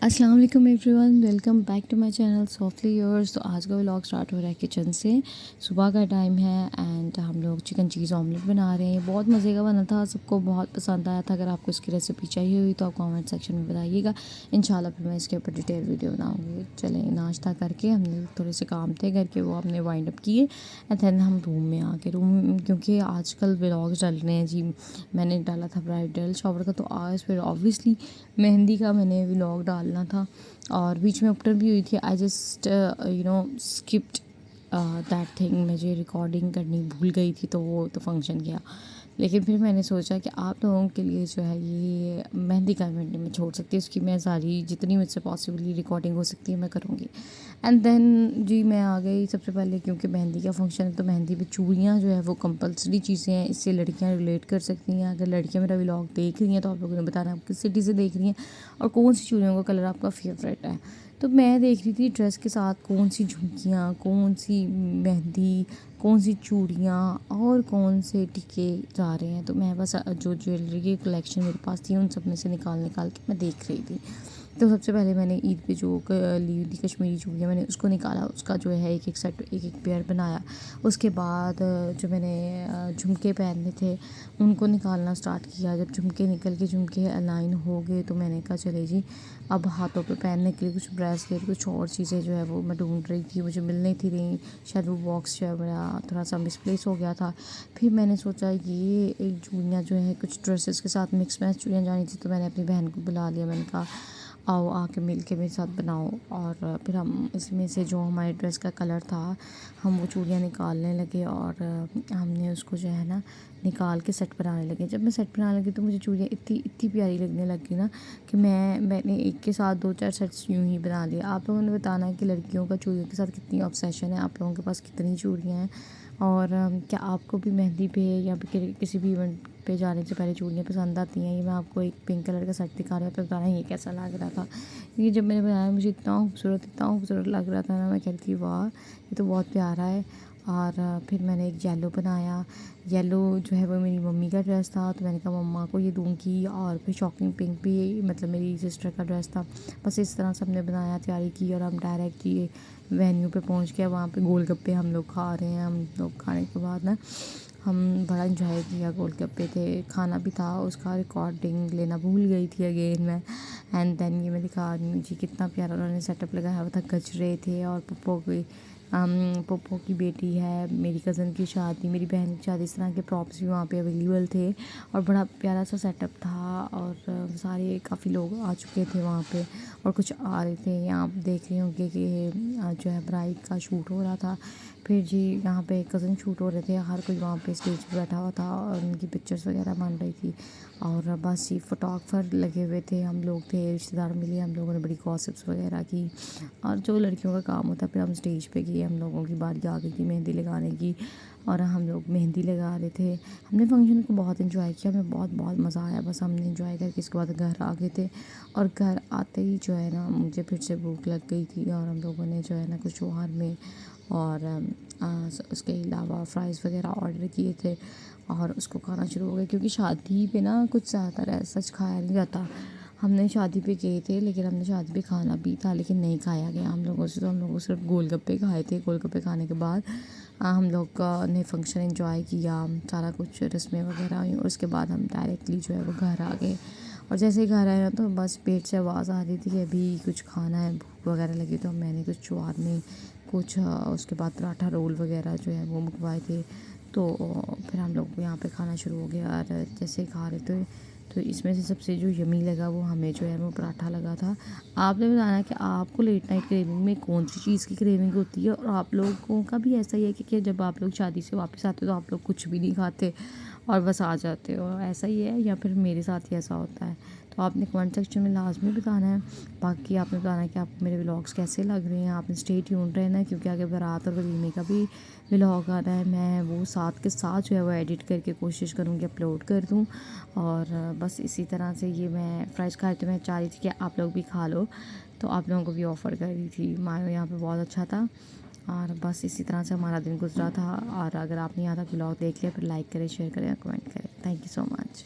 अस्सलाम वालेकुम everyone, welcome back to my channel softly yours. तो आज का व्लॉग स्टार्ट हो रहा है किचन से। सुबह का टाइम है एंड हम लोग चिकन चीज़ ऑमलेट बना रहे हैं। बहुत मज़े का बना था, सबको बहुत पसंद आया था। अगर आपको इसकी रेसिपी चाहिए हुई तो आप कमेंट सेक्शन में बताइएगा। इंशाल्लाह फिर मैं इसके ऊपर डिटेल वीडियो बनाऊँगी। चलें, नाश्ता करके हमने थोड़े से काम थे घर के, वो हमने वाइंड अप किए एंड देन हम रूम में आके क्योंकि आजकल व्लॉग्स डाल रहे हैं जी। मैंने डाला था ब्राइडल शॉवर का, तो आज फिर ऑब्वियसली मेहंदी का मैंने व्लॉग डालना था और बीच में अपलोड भी हुई थी। I just skipped that thing. मुझे रिकॉर्डिंग करनी भूल गई थी, तो वो तो फंक्शन गया। लेकिन फिर मैंने सोचा कि आप लोगों के लिए जो है ये मेहंदी का इवेंट में छोड़ सकती है, उसकी मैं सारी जितनी मुझसे पॉसिबली रिकॉर्डिंग हो सकती है मैं करूँगी। एंड देन जी मैं आ गई सबसे पहले, क्योंकि मेहंदी का फंक्शन है तो मेहंदी पे चूड़ियाँ जो है वो कंपलसरी चीज़ें हैं। इससे लड़कियाँ रिलेट कर सकती हैं। अगर लड़कियाँ मेरा व्लॉग देख रही हैं तो आप लोगों ने बताना आप किस सिटी से देख रही हैं और कौन सी चूड़ियों का कलर आपका फेवरेट है। तो मैं देख रही थी ड्रेस के साथ कौन सी झुमकियाँ, कौन सी मेहंदी, कौन सी चूड़ियाँ और कौन से टिके जा रहे हैं। तो मैं बस जो ज्वेलरी की कलेक्शन मेरे पास थी उन सब में से निकाल निकाल के मैं देख रही थी। तो सबसे पहले मैंने ईद पे जो ली थी कश्मीरी चूड़ियाँ, मैंने उसको निकाला, उसका जो है एक एक सेट एक एक पेयर बनाया। उसके बाद जो मैंने झुमके पहनने थे उनको निकालना स्टार्ट किया। जब झुमके निकल के झुमके अलाइन हो गए तो मैंने कहा चले जी, अब हाथों पे पहनने के लिए कुछ ब्रेसलेट कुछ और चीज़ें जो है वो मैं ढूंढ रही थी, मुझे मिल नहीं थी रही। शायद वो बॉक्स जो है मेरा थोड़ा सा मिसप्लेस हो गया था। फिर मैंने सोचा ये एक चूड़ियाँ जो है कुछ ड्रेसेस के साथ मिक्स मैच चूड़ियाँ जानी थी, तो मैंने अपनी बहन को बुला लिया। मैंने कहा आओ आके मिल के मेरे साथ बनाओ। और फिर हम इसमें से जो हमारे ड्रेस का कलर था हम वो चूड़ियाँ निकालने लगे और हमने उसको जो है ना निकाल के सेट बनाने लगे। जब मैं सेट बनाने लगी तो मुझे चूड़ियाँ इतनी इतनी प्यारी लगने लगी ना कि मैंने एक के साथ 2-4 सेट्स यूँ ही बना लिए। आप लोगों ने बताना है कि लड़कियों का चूड़ियों के साथ कितनी ऑब्सेशन है, आप लोगों के पास कितनी चूड़ियाँ हैं और क्या आपको भी मेहंदी पे या फिर किसी भी इवेंट पे जाने से पहले चूड़ियाँ पसंद आती हैं। ये मैं आपको एक पिंक कलर का सेट दिखा रही हूँ, तो बताना ये कैसा लग रहा था। ये जब मैंने बनाया मुझे इतना खूबसूरत लग रहा था ना, मैं कहती वाह ये तो बहुत प्यारा है। और फिर मैंने एक येलो बनाया। येलो जो है वो मेरी मम्मी का ड्रेस था, तो मैंने कहा मम्मा को ये दूंगी। और फिर शॉकिंग पिंक भी मतलब मेरी सिस्टर का ड्रेस था। बस इस तरह सबने बनाया, तैयारी की और हम डायरेक्ट ये वेन्यू पे पहुंच गए। वहाँ पे गोलगप्पे हम लोग खा रहे हैं। हम लोग खाने के बाद ना हम बड़ा इंजॉय किया, गोलगप्पे थे, खाना भी था। उसका रिकॉर्डिंग लेना भूल गई थी अगेन मैं। एंड देन ये मैं दिखा रही हूँ जी कितना प्यारा उन्होंने सेटअप लगाया हुआ था। गजरे थे और पप्पो की बेटी है, मेरी कज़न की शादी, मेरी बहन की शादी, इस तरह के प्रॉप्स भी वहाँ पे अवेलेबल थे और बड़ा प्यारा सा सेटअप था। और सारे काफ़ी लोग आ चुके थे वहाँ पे और कुछ आ रहे थे। यहाँ आप देख रहे होंगे कि जो है ब्राइड का शूट हो रहा था। फिर जी यहाँ पे कज़न शूट हो रहे थे, हर कोई वहाँ पे स्टेज पे बैठा हुआ था और उनकी पिक्चर्स वगैरह बन रही थी। और बस ये फोटोग्राफर लगे हुए थे, हम लोग थे, रिश्तेदार मिले, हम लोगों ने बड़ी गॉसिप्स वगैरह की। और जो लड़कियों का काम होता है, फिर हम स्टेज पे गए, हम लोगों की बारी आ गई थी मेहंदी लगाने की और हम लोग मेहंदी लगा रहे थे। हमने फंक्शन को बहुत इन्जॉय किया, हमें बहुत बहुत मज़ा आया। बस हमने इन्जॉय करके इसके बाद घर आ गए थे और घर आते ही जो है ना मुझे फिर से भूख लग गई थी और हम लोगों ने जो है ना कुछ बाहर में और उसके अलावा फ्राइज़ वगैरह ऑर्डर किए थे और उसको खाना शुरू हो गया। क्योंकि शादी पे ना कुछ ज़्यादा सच खाया नहीं जाता। हमने शादी पे गए थे लेकिन हमने शादी पे खाना भी था लेकिन नहीं खाया गया हम लोगों से। तो हम लोगों सिर्फ गोलगप्पे खाए थे। गोलगप्पे खाने के बाद हम लोग ने फंक्शन एंजॉय किया, सारा कुछ रस्में वगैरह हुई और उसके बाद हम डायरेक्टली जो है वो घर आ गए। और जैसे ही घर आए ना तो बस पेट से आवाज़ आ रही थी कि अभी कुछ खाना है, भूख वगैरह लगी। तो मैंने कुछ ज्वार में कुछ उसके बाद पराठा रोल वगैरह जो है वो मंगवाए थे। तो फिर हम लोग यहाँ पे खाना शुरू हो गया और जैसे ही खा रहे थे तो इसमें से सबसे जो यमी लगा वो हमें जो है वो पराठा लगा था। आपने बताना कि आपको लेट नाइट क्रेविंग में कौन सी चीज़ की क्रेविंग होती है और आप लोगों का भी ऐसा ही है कि जब आप लोग शादी से वापस आते हो तो आप लोग कुछ भी नहीं खाते और बस आ जाते हो, ऐसा ही है या फिर मेरे साथ ही ऐसा होता है। तो आपने कमेंट सेक्शन में लाजमी बताना है। बाकी आपने बताना है कि आपको मेरे व्लॉग्स कैसे लग रहे हैं। आपने स्टे ट्यून्ड रहना है क्योंकि आगे बारात और वलीमे का भी व्लॉग आ रहा है। मैं वो साथ के साथ जो है वो एडिट करके कोशिश करूँगी अपलोड कर दूँ। और बस इसी तरह से ये मैं फ्राइज़ खा रही थी, मैं चाह रही थी कि आप लोग भी खा लो, तो आप लोगों को भी ऑफ़र कर रही थी। मायो यहाँ पे बहुत अच्छा था और बस इसी तरह से हमारा दिन गुजरा था। और अगर आपने यहाँ तक व्लॉग देख लिया फिर लाइक करें, शेयर करें, कमेंट करें। Thank you so much.